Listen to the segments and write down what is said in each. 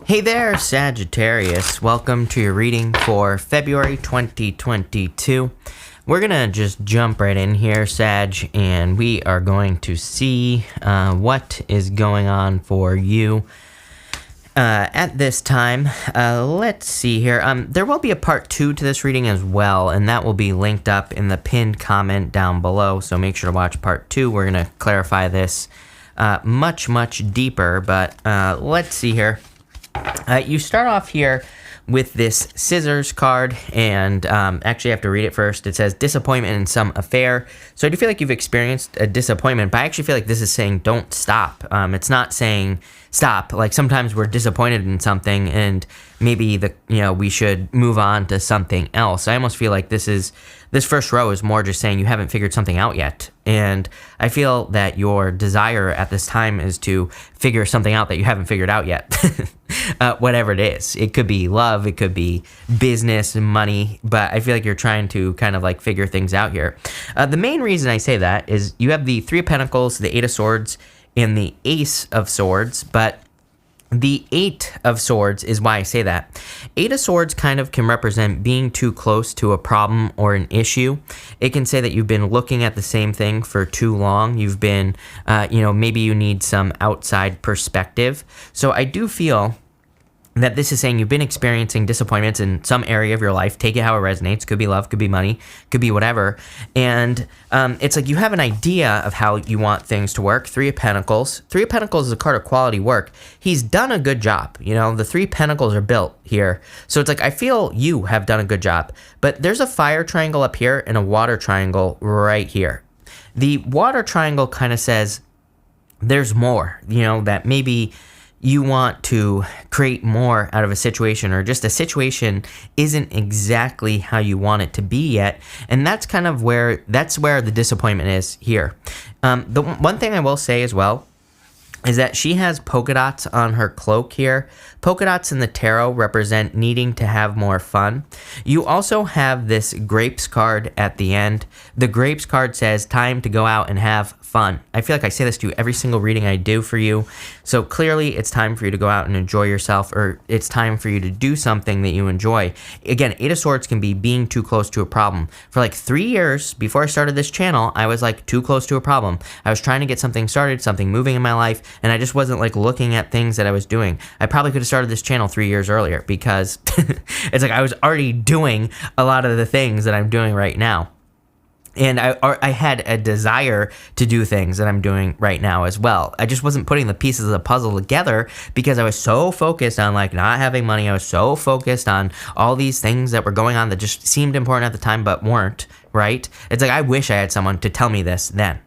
Hey there, Sagittarius. Welcome to your reading for February 2022. We're going to just jump right in here, Sag, and we are going to see what is going on for you at this time. Let's see here. There will be a part 2 to this reading as well, and that will be linked up in the pinned comment down below, so make sure to watch part 2. We're going to clarify this much deeper, but let's see here. You start off here with this scissors card, and actually I have to read it first. It says disappointment in some affair. So I do feel like you've experienced a disappointment, but I actually feel like this is saying don't stop. It's not saying stop. Like sometimes we're disappointed in something and maybe we should move on to something else. I almost feel like this first row is more just saying you haven't figured something out yet. And I feel that your desire at this time is to figure something out that you haven't figured out yet. Whatever it is. It could be love, it could be business and money, but I feel like you're trying to kind of like figure things out here. The main reason I say that is you have the Three of Pentacles, the Eight of Swords, and the Ace of Swords, but the Eight of Swords is why I say that. Eight of Swords kind of can represent being too close to a problem or an issue. It can say that you've been looking at the same thing for too long. You've been, maybe you need some outside perspective. So I do feel that this is saying you've been experiencing disappointments in some area of your life. Take it how it resonates. Could be love, could be money, could be whatever. And it's like you have an idea of how you want things to work. Three of Pentacles. Three of Pentacles is a card of quality work. He's done a good job. The Three Pentacles are built here. So it's like I feel you have done a good job. But there's a fire triangle up here and a water triangle right here. The water triangle kind of says there's more, that maybe you want to create more out of a situation, or just a situation isn't exactly how you want it to be yet. And that's kind of where the disappointment is here. The one thing I will say as well is that she has polka dots on her cloak here. Polka dots in the tarot represent needing to have more fun. You also have this grapes card at the end. The grapes card says time to go out and have fun. I feel like I say this to you every single reading I do for you. So clearly it's time for you to go out and enjoy yourself, or it's time for you to do something that you enjoy. Again, Eight of Swords can be being too close to a problem. For like 3 years before I started this channel, I was like too close to a problem. I was trying to get something started, something moving in my life, and I just wasn't like looking at things that I was doing. I probably could have started this channel 3 years earlier because it's like I was already doing a lot of the things that I'm doing right now. And I had a desire to do things that I'm doing right now as well. I just wasn't putting the pieces of the puzzle together because I was so focused on like not having money. I was so focused on all these things that were going on that just seemed important at the time but weren't, right? It's like I wish I had someone to tell me this then.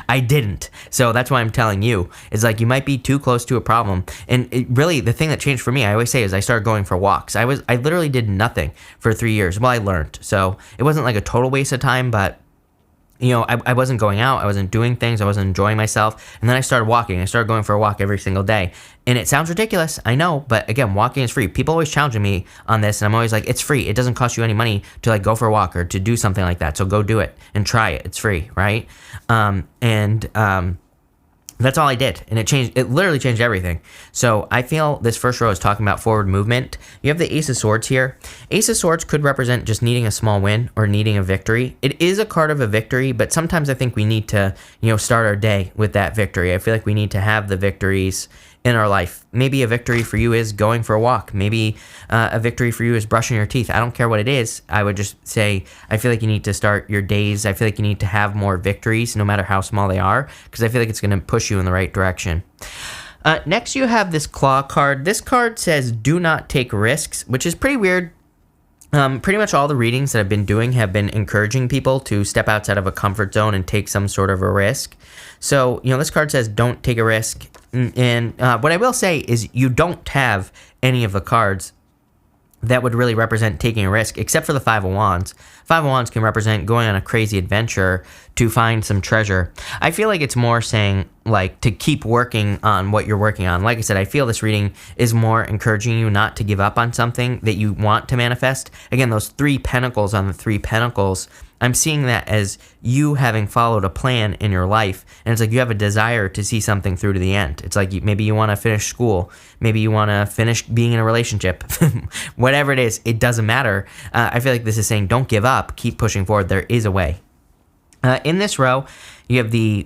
I didn't. So that's why I'm telling you. It's like you might be too close to a problem. And really, the thing that changed for me, I always say, is I started going for walks. I literally did nothing for 3 years. Well, I learned. So it wasn't like a total waste of time, but I wasn't going out. I wasn't doing things. I wasn't enjoying myself. And then I started walking. I started going for a walk every single day. And it sounds ridiculous, I know, but again, walking is free. People always challenging me on this, and I'm always like, it's free. It doesn't cost you any money to like go for a walk or to do something like that. So go do it and try it. It's free, right? That's all I did, and it literally changed everything. So I feel this first row is talking about forward movement. You have the Ace of Swords here. Ace of Swords could represent just needing a small win or needing a victory. It is a card of a victory, but sometimes I think we need to, start our day with that victory. I feel like we need to have the victories in our life. Maybe a victory for you is going for a walk. Maybe a victory for you is brushing your teeth. I don't care what it is. I would just say, I feel like you need to start your days. I feel like you need to have more victories, no matter how small they are, because I feel like it's going to push you in the right direction. Next, you have this claw card. This card says, do not take risks, which is pretty weird. Pretty much all the readings that I've been doing have been encouraging people to step outside of a comfort zone and take some sort of a risk. So, this card says don't take a risk. And what I will say is you don't have any of the cards that would really represent taking a risk, except for the Five of Wands. Five of Wands can represent going on a crazy adventure to find some treasure. I feel like it's more saying like to keep working on what you're working on. Like I said, I feel this reading is more encouraging you not to give up on something that you want to manifest. Again, those 3 pentacles on the 3 pentacles, I'm seeing that as you having followed a plan in your life, and it's like you have a desire to see something through to the end. It's like maybe you want to finish school, maybe you want to finish being in a relationship, whatever it is, it doesn't matter. I feel like this is saying don't give up, keep pushing forward. There is a way. In this row, you have the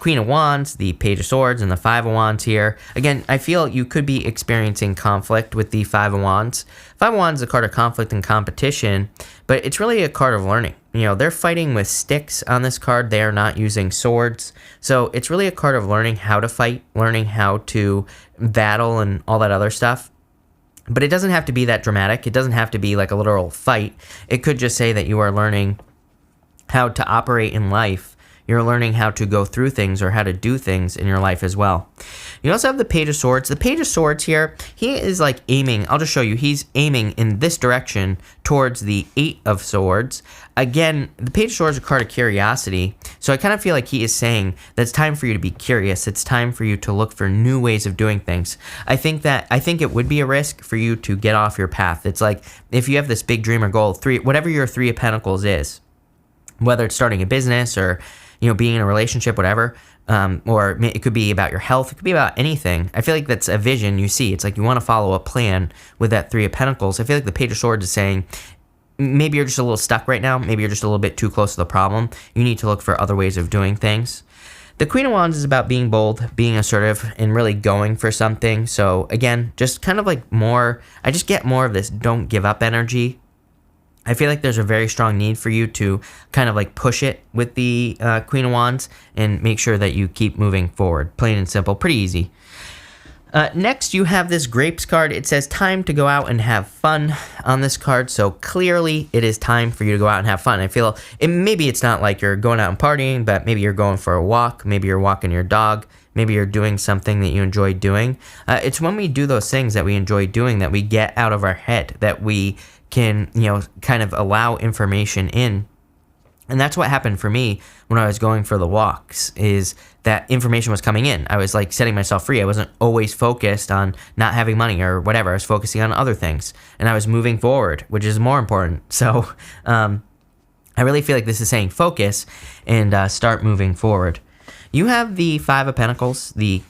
Queen of Wands, the Page of Swords, and the Five of Wands here. Again, I feel you could be experiencing conflict with the Five of Wands. Five of Wands is a card of conflict and competition, but it's really a card of learning. You know, they're fighting with sticks on this card. They are not using swords. So it's really a card of learning how to fight, learning how to battle and all that other stuff. But it doesn't have to be that dramatic. It doesn't have to be like a literal fight. It could just say that you are learning how to operate in life. You're learning how to go through things or how to do things in your life as well. You also have the Page of Swords. The Page of Swords here, he is like aiming. I'll just show you. He's aiming in this direction towards the 8 of Swords. Again, the Page of Swords is a card of curiosity. So I kind of feel like he is saying that it's time for you to be curious. It's time for you to look for new ways of doing things. I think it would be a risk for you to get off your path. It's like if you have this big dream or goal, whatever your 3 of Pentacles is, whether it's starting a business or being in a relationship, whatever, or it could be about your health, it could be about anything. I feel like that's a vision you see. It's like you want to follow a plan with that 3 of Pentacles. I feel like the Page of Swords is saying maybe you're just a little stuck right now. Maybe you're just a little bit too close to the problem. You need to look for other ways of doing things. The Queen of Wands is about being bold, being assertive, and really going for something. So again, just kind of like I just get more of this don't give up energy. I feel like there's a very strong need for you to kind of like push it with the Queen of Wands and make sure that you keep moving forward. Plain and simple, pretty easy. Next, you have this Grapes card. It says time to go out and have fun on this card. So clearly it is time for you to go out and have fun. I feel maybe it's not like you're going out and partying, but maybe you're going for a walk. Maybe you're walking your dog. Maybe you're doing something that you enjoy doing. It's when we do those things that we enjoy doing that we get out of our head, that we can, kind of allow information in. And that's what happened for me when I was going for the walks, is that information was coming in. I was like setting myself free. I wasn't always focused on not having money or whatever. I was focusing on other things, and I was moving forward, which is more important. So I really feel like this is saying focus and start moving forward. You have the Five of Pentacles, the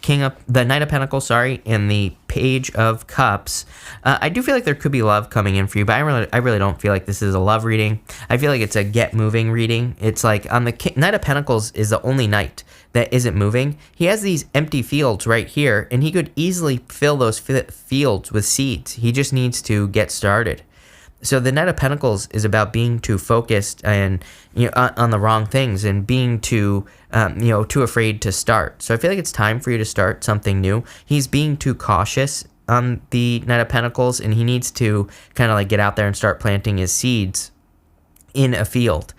Knight of Pentacles, and the Page of Cups. I do feel like there could be love coming in for you, but I really don't feel like this is a love reading. I feel like it's a get moving reading. It's like on the Knight of Pentacles is the only knight that isn't moving. He has these empty fields right here, and he could easily fill those fields with seeds. He just needs to get started. So the Knight of Pentacles is about being too focused and on the wrong things and being too afraid to start. So I feel like it's time for you to start something new. He's being too cautious on the Knight of Pentacles, and he needs to kind of like get out there and start planting his seeds in a field.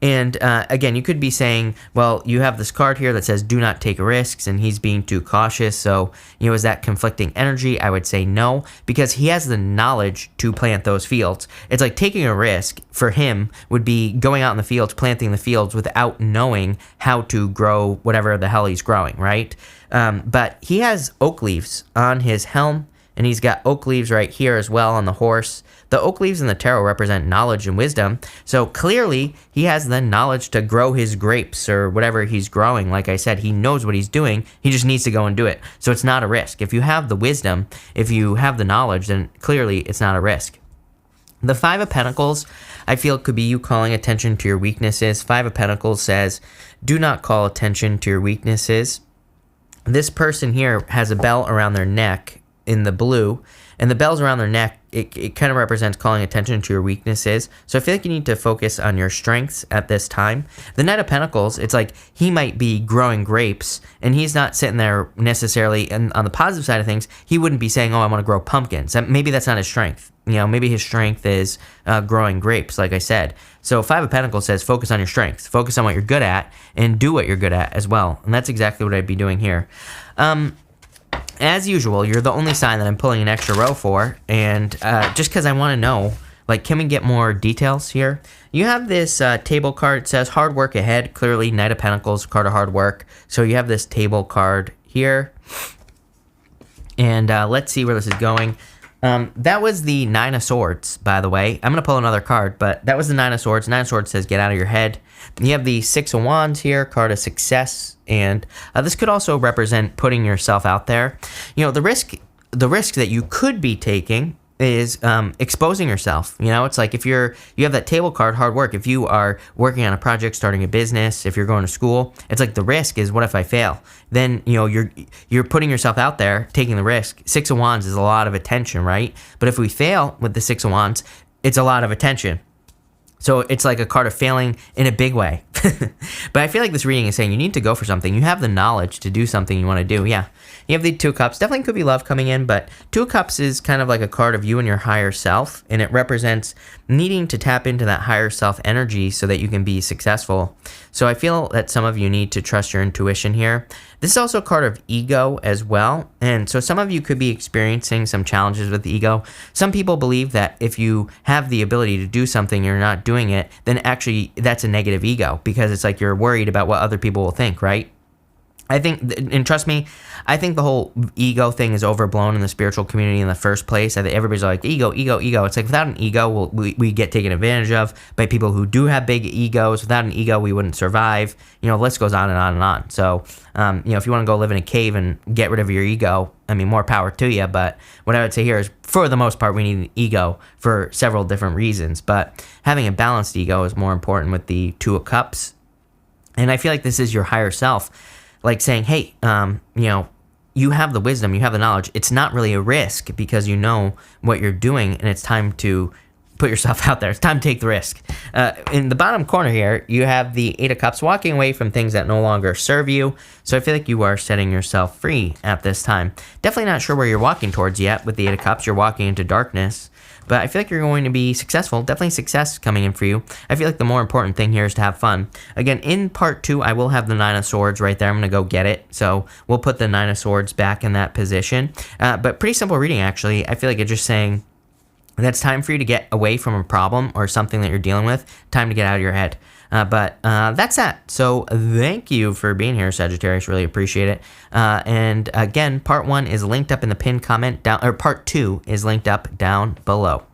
And again, you could be saying, well, you have this card here that says do not take risks, and he's being too cautious. So, is that conflicting energy? I would say no, because he has the knowledge to plant those fields. It's like taking a risk for him would be going out in the fields, planting the fields without knowing how to grow whatever the hell he's growing, right? But he has oak leaves on his helm, and he's got oak leaves right here as well on the horse. The oak leaves in the tarot represent knowledge and wisdom, so clearly he has the knowledge to grow his grapes or whatever he's growing. Like I said, he knows what he's doing. He just needs to go and do it. So it's not a risk. If you have the wisdom, if you have the knowledge, then clearly it's not a risk. The Five of Pentacles, I feel, could be you calling attention to your weaknesses. Five of Pentacles says, do not call attention to your weaknesses. This person here has a bell around their neck in the blue, and the bells around their neck, it kind of represents calling attention to your weaknesses. So I feel like you need to focus on your strengths at this time. The Knight of Pentacles, it's like he might be growing grapes, and he's not sitting there necessarily, and on the positive side of things, he wouldn't be saying, oh, I want to grow pumpkins. Maybe that's not his strength. Maybe his strength is growing grapes, like I said. So Five of Pentacles says focus on your strengths, focus on what you're good at, and do what you're good at as well. And that's exactly what I'd be doing here. As usual, you're the only sign that I'm pulling an extra row for, and just because I want to know Like, can we get more details here? You have this table card. It says hard work ahead. Clearly, Knight of Pentacles, card of hard work. So you have this table card here. And let's see where this is going. That was the Nine of Swords, by the way. I'm going to pull another card, but that was the Nine of Swords. Nine of Swords says get out of your head. You have the Six of Wands here, card of success. And this could also represent putting yourself out there. You know, the risk that you could be taking is exposing yourself. You know, it's like if you have that table card, hard work. If you are working on a project, starting a business, if you're going to school, it's like the risk is, what if I fail? Then, you know, you're putting yourself out there, taking the risk. Six of Wands is a lot of attention, right? But if we fail with the Six of Wands, it's a lot of attention. So it's like a card of failing in a big way. But I feel like this reading is saying you need to go for something. You have the knowledge to do something you want to do. Yeah. You have the Two of Cups. Definitely could be love coming in, but Two of Cups is kind of like a card of you and your higher self, and it represents needing to tap into that higher self energy so that you can be successful. So I feel that some of you need to trust your intuition here. This is also a card of ego as well, and so some of you could be experiencing some challenges with the ego. Some people believe that if you have the ability to do something, you're not doing it, then actually that's a negative ego, because it's like you're worried about what other people will think, right? I think, and trust me, I think the whole ego thing is overblown in the spiritual community in the first place. I think everybody's like, ego, ego, ego. It's like, without an ego, we get taken advantage of by people who do have big egos. Without an ego, we wouldn't survive. You know, the list goes on and on and on. So, you know, if you want to go live in a cave and get rid of your ego, I mean, more power to you. But what I would say here is, for the most part, we need an ego for several different reasons. But having a balanced ego is more important with the Two of Cups. And I feel like this is your higher self, like saying, hey, you know, you have the wisdom, you have the knowledge. It's not really a risk because you know what you're doing, and it's time to put yourself out there. It's time to take the risk. In the bottom corner here, you have the Eight of Cups, walking away from things that no longer serve you. So I feel like you are setting yourself free at this time. Definitely not sure where you're walking towards yet with the Eight of Cups. You're walking into darkness. But I feel like you're going to be successful. Definitely success coming in for you. I feel like the more important thing here is to have fun. Again, in part 2, I will have the Nine of Swords right there. I'm going to go get it. So we'll put the Nine of Swords back in that position. But pretty simple reading, actually. I feel like it's just saying that's time for you to get away from a problem or something that you're dealing with. Time to get out of your head. But that's that. So thank you for being here, Sagittarius. Really appreciate it. And again, part 1 is linked up in the pinned comment down, or part 2 is linked up down below.